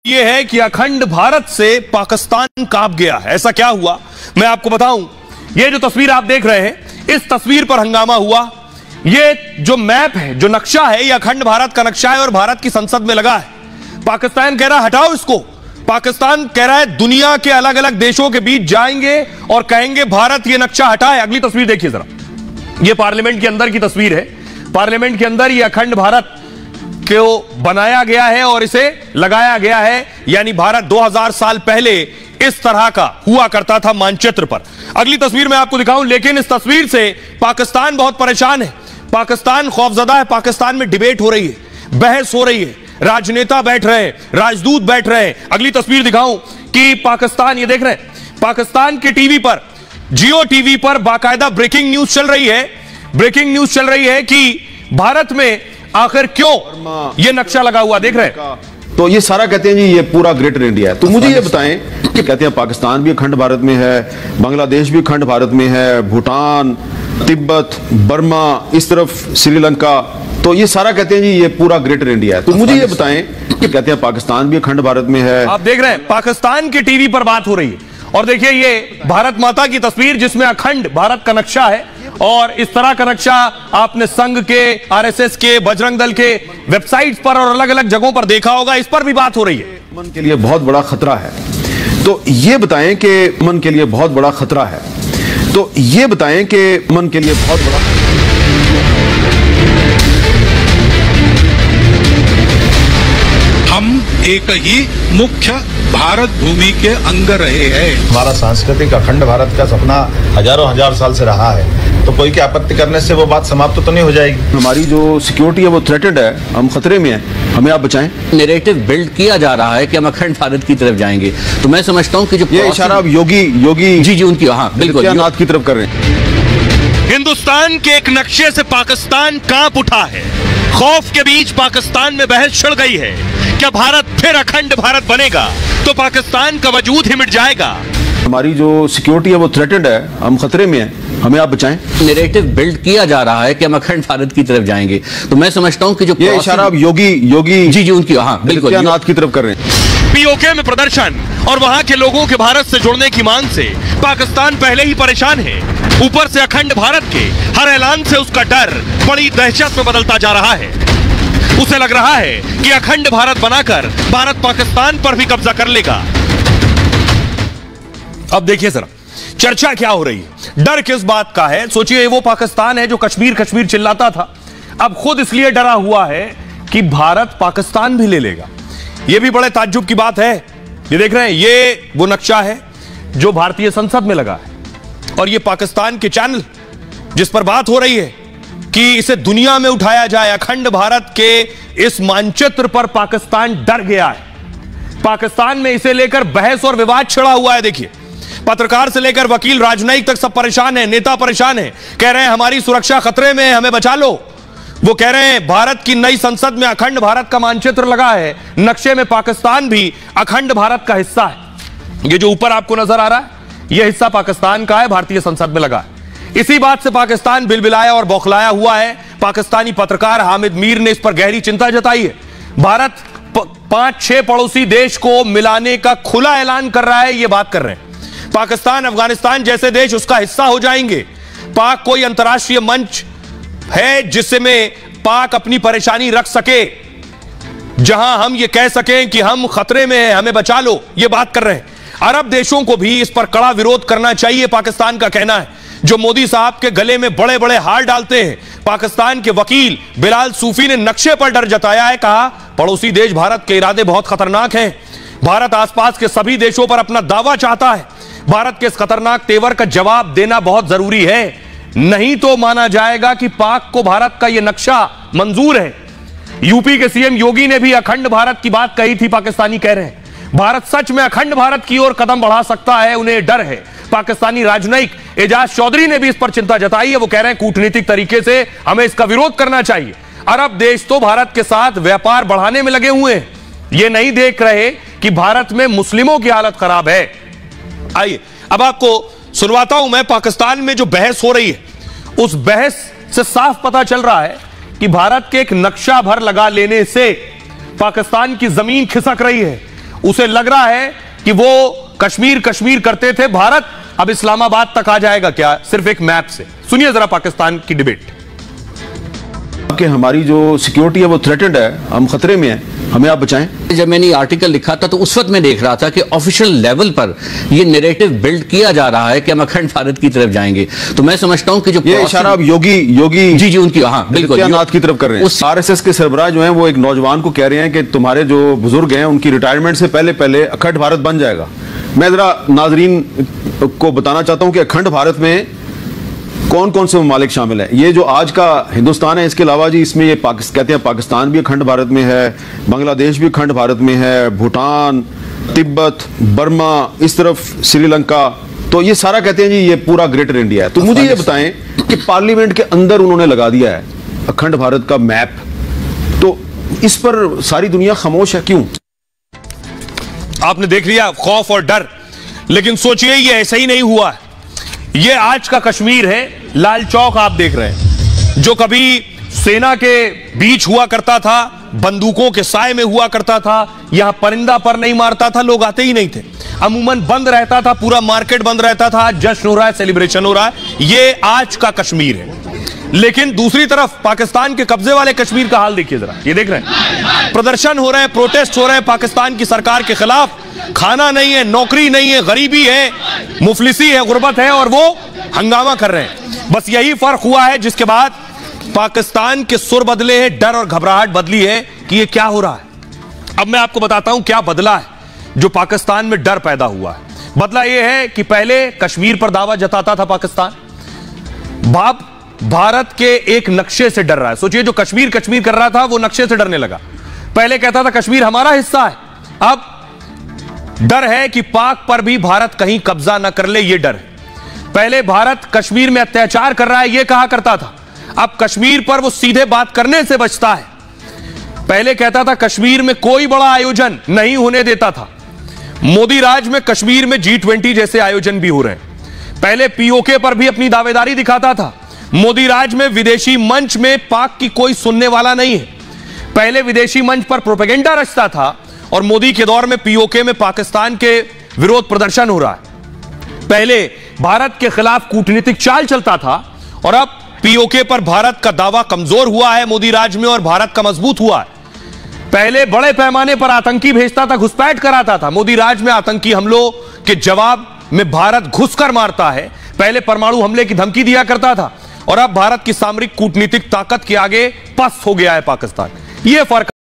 यह है कि अखंड भारत से पाकिस्तान कांप गया है। ऐसा क्या हुआ मैं आपको बताऊं। यह जो तस्वीर आप देख रहे हैं, इस तस्वीर पर हंगामा हुआ। यह जो मैप है, जो नक्शा है, यह अखंड भारत का नक्शा है और भारत की संसद में लगा है। पाकिस्तान कह रहा है हटाओ इसको। पाकिस्तान कह रहा है दुनिया के अलग अलग देशों के बीच जाएंगे और कहेंगे भारत यह नक्शा हटाए। अगली तस्वीर देखिए जरा, यह पार्लियामेंट के अंदर की तस्वीर है। पार्लियामेंट के अंदर यह अखंड भारत को बनाया गया है और इसे लगाया गया है, यानी भारत 2000 साल पहले इस तरह का हुआ करता था मानचित्र पर। अगली तस्वीर मैं आपको दिखाऊं, लेकिन इस तस्वीर से पाकिस्तान बहुत परेशान है, पाकिस्तान खौफजदा है। पाकिस्तान में डिबेट हो रही है, बहस हो रही है, राजनेता बैठ रहे हैं, राजदूत बैठ रहे हैं। अगली तस्वीर दिखाऊं कि पाकिस्तान, ये देख रहे हैं, पाकिस्तान के टीवी पर, जियो टीवी पर बाकायदा ब्रेकिंग न्यूज चल रही है। ब्रेकिंग न्यूज चल रही है कि भारत में आखिर क्यों ये नक्शा लगा हुआ, देख रहे हैं। तो ये सारा कहते हैं जी ये पूरा ग्रेटर इंडिया है। तो मुझे ये बताएं कि कहते हैं पाकिस्तान भी अखंड भारत में है, बांग्लादेश भी अखंड भारत में है, भूटान, तिब्बत, बर्मा, इस तरफ श्रीलंका, तो ये सारा कहते हैं जी ये पूरा ग्रेटर इंडिया है। तो मुझे ये बताएं कि कहते हैं पाकिस्तान भी अखंड भारत में है। आप देख रहे हैं पाकिस्तान के टीवी पर बात हो रही है और देखिए ये भारत माता की तस्वीर जिसमें अखंड भारत का नक्शा है। और इस तरह का नक्शा आपने संघ के, आरएसएस के, बजरंग दल के वेबसाइट्स पर और अलग अलग जगहों पर देखा होगा। इस पर भी बात हो रही है। अमन के लिए बहुत बड़ा खतरा है। तो ये बताएं कि अमन के लिए बहुत बड़ा खतरा है। तो ये बताएं कि अमन के लिए बहुत बड़ा, हम एक ही मुख्य भारत भूमि के अंग रहे हैं। हमारा सांस्कृतिक अखंड भारत का सपना हजारों हजार साल से रहा है, तो कोई की आपत्ति करने से वो बात समाप्त तो नहीं हो जाएगी। हमारी जो सिक्योरिटी है वो थ्रेटेड है, हम खतरे में हैं, हमें आप बचाएं। नैरेटिव बिल्ड किया जा रहा है कि हम अखंड भारत की तरफ जाएंगे, तो मैं समझता हूं कि जो ये इशारा अब योगी जी उनकी, हाँ बिल्कुल नाथ की तरफ कर रहे हैं। हिंदुस्तान के एक नक्शे से पाकिस्तान कांप उठा है। खौफ के बीच पाकिस्तान में बहस छिड़ गई है। क्या भारत फिर अखंड भारत बनेगा तो पाकिस्तान का वजूद ही मिट जाएगा। हमारी जो सिक्योरिटी है वो थ्रेटेड है, हम खतरे में हैं, हमें आप बचाएं। नैरेटिव बिल्ड किया जा रहा है कि हम अखंड भारत की तरफ जाएंगे, तो मैं समझता हूं कि जो ये इशारा अब योगी जी उनकी, हाँ बिल्कुल नाथ की तरफ कर रहे हैं। पीओके में प्रदर्शन और वहां के लोगों के भारत से जुड़ने की मांग से पाकिस्तान पहले ही परेशान है। ऊपर से अखंड भारत के हर ऐलान से उसका डर बड़ी दहशत में बदलता जा रहा है। उसे लग रहा है कि अखंड भारत बनाकर भारत पाकिस्तान पर भी कब्जा कर लेगा। अब देखिए जरा चर्चा क्या हो रही है, डर किस बात का है। सोचिए वो पाकिस्तान है जो कश्मीर कश्मीर चिल्लाता था, अब खुद इसलिए डरा हुआ है कि भारत पाकिस्तान भी ले लेगा। यह भी बड़े ताज्जुब की बात है। ये देख रहे हैं, ये वो नक्शा है जो भारतीय संसद में लगा है और ये पाकिस्तान के चैनल जिस पर बात हो रही है कि इसे दुनिया में उठाया जाए। अखंड भारत के इस मानचित्र पर पाकिस्तान डर गया है। पाकिस्तान में इसे लेकर बहस और विवाद छिड़ा हुआ है। देखिए पत्रकार से लेकर वकील, राजनयिक तक सब परेशान है, नेता परेशान है, कह रहे हैं हमारी सुरक्षा खतरे में है, हमें बचा लो। वो कह रहे हैं भारत की नई संसद में अखंड भारत का मानचित्र लगा है, नक्शे में पाकिस्तान भी अखंड भारत का हिस्सा है। ये जो ऊपर आपको नजर आ रहा है यह हिस्सा पाकिस्तान का है, भारतीय संसद में लगा है। इसी बात से पाकिस्तान बिलबिलाया और बौखलाया हुआ है। पाकिस्तानी पत्रकार हामिद मीर ने इस पर गहरी चिंता जताई है। भारत 5-6 पड़ोसी देश को मिलाने का खुला ऐलान कर रहा है, यह बात कर रहे हैं। पाकिस्तान, अफगानिस्तान जैसे देश उसका हिस्सा हो जाएंगे। पाक कोई अंतर्राष्ट्रीय मंच है जिसमें पाक अपनी परेशानी रख सके, जहां हम ये कह सकें कि हम खतरे में हैं, हमें बचा लो, ये बात कर रहे हैं। अरब देशों को भी इस पर कड़ा विरोध करना चाहिए, पाकिस्तान का कहना है। जो मोदी साहब के गले में बड़े बड़े हार डालते हैं। पाकिस्तान के वकील बिलाल सूफी ने नक्शे पर डर जताया है, कहा पड़ोसी देश भारत के इरादे बहुत खतरनाक हैं। भारत आसपास के सभी देशों पर अपना दावा चाहता है। भारत के इस खतरनाक तेवर का जवाब देना बहुत जरूरी है, नहीं तो माना जाएगा कि पाक को भारत का यह नक्शा मंजूर है। यूपी के सीएम योगी ने भी अखंड भारत की बात कही थी। पाकिस्तानी कह रहे हैं भारत सच में अखंड भारत की ओर कदम बढ़ा सकता है, उन्हें डर है। पाकिस्तानी राजनयिक एजाज चौधरी ने भी इस पर चिंता जताई है। वो कह रहे हैं कूटनीतिक तरीके से हमें इसका विरोध करना चाहिए। अरब देश तो भारत के साथ व्यापार बढ़ाने में लगे हुए हैं, ये नहीं देख रहे कि भारत में मुस्लिमों की हालत खराब है। आइए अब आपको सुनवाता हूं मैं पाकिस्तान में जो बहस हो रही है, उस बहस से साफ पता चल रहा है कि भारत के एक नक्शा भर लगा लेने से पाकिस्तान की जमीन खिसक रही है उसे लग रहा है कि वो कश्मीर कश्मीर करते थे, भारत अब इस्लामाबाद तक आ जाएगा क्या सिर्फ एक मैप से? सुनिए जरा पाकिस्तान की डिबेट। कि हमारी जो सिक्योरिटी है वो थ्रेटेंड है, हम खतरे में हैं, हमें आप बचाएं। जब मैंने ये आर्टिकल लिखा था तो उस वक्त मैं देख रहा था कि ऑफिशियल लेवल पर ये नैरेटिव बिल्ड किया जा रहा है कि हम अखंड भारत की तरफ जाएंगे। तो मैं समझता हूं कि जो ये इशारा अब योगी जी उनकी, हाँ बिल्कुल, नाथ की तरफ कर रहे हैं। आरएसएस के सरबराह जो हैं वो एक नौजवान को कह रहे हैं कि तुम्हारे जो बुजुर्ग हैं उनकी रिटायरमेंट से पहले पहले अखंड भारत बन जाएगा। मैं जरा नाजरीन को बताना चाहता हूं कि अखंड भारत में कौन कौन से ममालिक शामिल हैं। ये जो आज का हिंदुस्तान है, इसके अलावा जी इसमें ये कहते हैं पाकिस्तान भी अखंड भारत में है, बांग्लादेश भी अखंड भारत में है, भूटान, तिब्बत, बर्मा, इस तरफ श्रीलंका, तो ये सारा कहते हैं जी ये पूरा ग्रेटर इंडिया है। तो मुझे ये बताएं कि पार्लियामेंट के अंदर उन्होंने लगा दिया है अखंड भारत का मैप, तो इस पर सारी दुनिया खामोश है, क्यों? आपने देख लिया खौफ और डर, लेकिन सोचिए ये ऐसा ही नहीं हुआ है। ये आज का कश्मीर है, लाल चौक आप देख रहे हैं, जो कभी सेना के बीच हुआ करता था, बंदूकों के साए में हुआ करता था, यहां परिंदा पर नहीं मारता था, लोग आते ही नहीं थे, अमूमन बंद रहता था, पूरा मार्केट बंद रहता था। आज जश्न हो रहा है, सेलिब्रेशन हो रहा है, ये आज का कश्मीर है। लेकिन दूसरी तरफ पाकिस्तान के कब्जे वाले कश्मीर का हाल देखिए जरा, ये देख रहे हैं प्रदर्शन हो रहे हैं, प्रोटेस्ट हो रहे हैं पाकिस्तान की सरकार के खिलाफ। खाना नहीं है, नौकरी नहीं है, गरीबी है, मुफलिसी है, गुर्बत है, और वो हंगामा कर रहे हैं। बस यही फर्क हुआ है जिसके बाद पाकिस्तान के सुर बदले हैं, डर और घबराहट बदली है कि ये क्या हो रहा है। अब मैं आपको बताता हूं क्या बदला है जो पाकिस्तान में डर पैदा हुआ है। बदला यह है कि पहले कश्मीर पर दावा जताता था पाकिस्तान, बाप भारत के एक नक्शे से डर रहा है। सोचिए जो कश्मीर कश्मीर कर रहा था वो नक्शे से डरने लगा। पहले कहता था कश्मीर हमारा हिस्सा है, अब डर है कि पाक पर भी भारत कहीं कब्जा न कर ले, ये डर है। पहले भारत कश्मीर में अत्याचार कर रहा है ये कहा करता था, अब कश्मीर पर वो सीधे बात करने से बचता है। पहले कहता था कश्मीर में कोई बड़ा आयोजन नहीं होने देता था, मोदी राज में कश्मीर में G20 जैसे आयोजन भी हो रहे हैं। पहले पीओके पर भी अपनी दावेदारी दिखाता था, मोदी राज में विदेशी मंच में पाक की कोई सुनने वाला नहीं है। पहले विदेशी मंच पर प्रोपेगेंडा रचता था और मोदी के दौर में पीओके में पाकिस्तान के विरोध प्रदर्शन हो रहा है। पहले भारत के खिलाफ कूटनीतिक चाल चलता था और अब पीओके पर भारत का दावा कमजोर हुआ है मोदी राज में और भारत का मजबूत हुआ है। पहले बड़े पैमाने पर आतंकी भेजता था, घुसपैठ कराता था, मोदी राज में आतंकी हमलों के जवाब में भारत घुसकर मारता है। पहले परमाणु हमले की धमकी दिया करता था और अब भारत की सामरिक कूटनीतिक ताकत के आगे पस्त हो गया है पाकिस्तान। यह फर्क